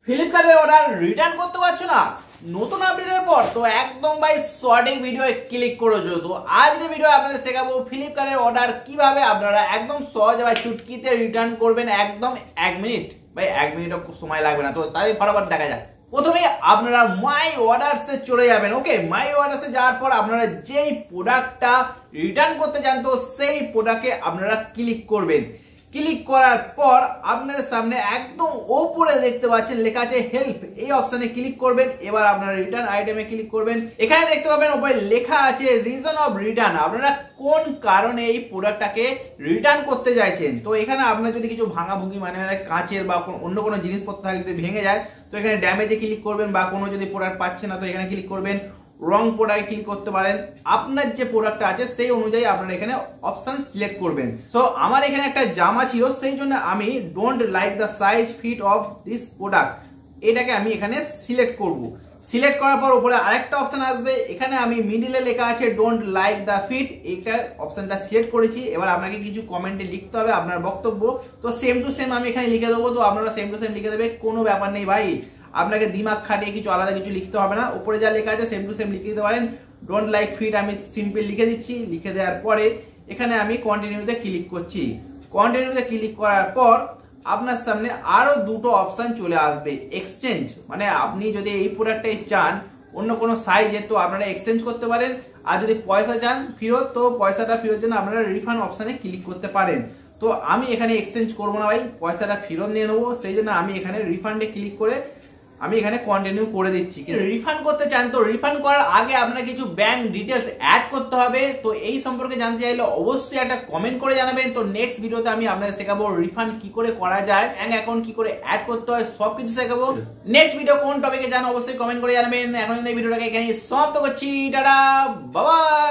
ফ্লিপকার্টের order return করতে পারছো না নতুন আপডেটের পর? তো একদম ভাই শর্টিং ভিডিও ক্লিক করে যাও। তো আজকে ভিডিও আপনাদের শেখাবো ফ্লিপকার্টের অর্ডার কিভাবে আপনারা একদম সহজে ভাই চুটকিতে রিটার্ন করবেন। একদম 1 মিনিট, ভাই 1 মিনিটও সময় লাগবে না। তো তাই ফটাফট দেখা যাক। প্রথমে আপনারা মাই অর্ডারসে চলে যাবেন। ওকে, মাই অর্ডারসে যাওয়ার পর আপনারা যেই প্রোডাক্টটা রিটার্ন করতে চান তো সেই প্রোডাক্টে আপনারা ক্লিক করবেন। ক্লিক করার পর আপনাদের সামনে একদম উপরে দেখতে পাচ্ছেন লেখা আছে হেল্প, এই অপশনে ক্লিক করবেন। এবার আপনারা রিটার্ন আইটেমে ক্লিক করবেন। এখানে দেখতে পাবেন উপরে লেখা আছে রিজন অফ রিটার্ন, আপনারা কোন কারণে এই প্রোডাক্টটাকে রিটার্ন করতে চাইছেন। তো এখানে আপনার যদি কিছু ভাঙাভুঙি মানে কাঁচের বা অন্য কোনো জিনিসপত্র থাকে যদি ভেঙে যায় তো এখানে ড্যামেজে ক্লিক করবেন, বা কোনো যদি প্রোডাক্ট পাচ্ছে না তো এখানে ক্লিক করবেন। রং প্রোডাক্টে ক্লিক করতে পারেন, আপনার যে প্রোডাক্টটা আছে সেই অনুযায়ী আপনারা এখানে অপশন সিলেক্ট করবেন। সো আমার এখানে একটা জামা ছিল, সেই জন্য আমি don't like the size fit of this product, এটাকে আমি এখানে সিলেক্ট করব। সিলেক্ট করার পর উপরে আরেকটা অপশন আসবে, এখানে আমি মিডিলে লেখা আছে ডোন্ট লাইক দ্য ফিট, এইটা অপশনটা সিলেক্ট করেছি। এবার আপনাকে কিছু কমেন্টে লিখতে হবে আপনার বক্তব্য, তো সেম টু সেম আমি এখানে লিখে দেবো। তো আপনারা সেম টু সেম লিখে দেবে, কোনো ব্যাপার নেই ভাই, আপনাকে দিমাগ খাটিয়ে কিছু আলাদা কিছু লিখতে হবে না। উপরে যা লেখা আছে সেম টু সেম লিখে দিতে পারেন। ডোন্ট লাইক ফিট আমি সিম্পল লিখে দিচ্ছি। লিখে দেওয়ার পরে এখানে আমি কন্টিনিউতে ক্লিক করছি। কন্টিনিউতে ক্লিক করার পর আপনার সামনে আরো দুটো অপশন চলে আসবে। এক্সচেঞ্জ, মানে আপনি যদি এই প্রোডাক্টটাই চান অন্য কোনো সাইজে তো আপনারা এক্সচেঞ্জ করতে পারেন, আর যদি পয়সা চান ফেরত তো পয়সাটা ফেরত জন্য আপনারা রিফান্ড অপশনে ক্লিক করতে পারেন। তো আমি এখানে এক্সচেঞ্জ করবো না ভাই, পয়সাটা ফেরত নিয়ে নেবো, সেই জন্য আমি এখানে রিফান্ডে ক্লিক করে আমি এখানে কন্টিনিউ করে দিচ্ছি। রিফান্ড করতে চান তো রিফান্ড করার আগে আপনার কিছু ব্যাংক ডিটেলস অ্যাড করতে হবে। তো এই সম্পর্কে জানতে চাইলে অবশ্যই একটা কমেন্ট করে জানাবেন। তো নেক্সট ভিডিওতে আমি আপনাদের শেখাবো রিফান্ড কি করে করা যায়, ব্যাংক অ্যাকাউন্ট কি করে অ্যাড করতে হয়, সবকিছু শেখাবো। নেক্সট ভিডিও কোন টপিকে জানো অবশ্যই কমেন্ট করে জানাবেন। এখন এই ভিডিওটাকে এখানে সমাপ্ত করছি। Tata, bye bye.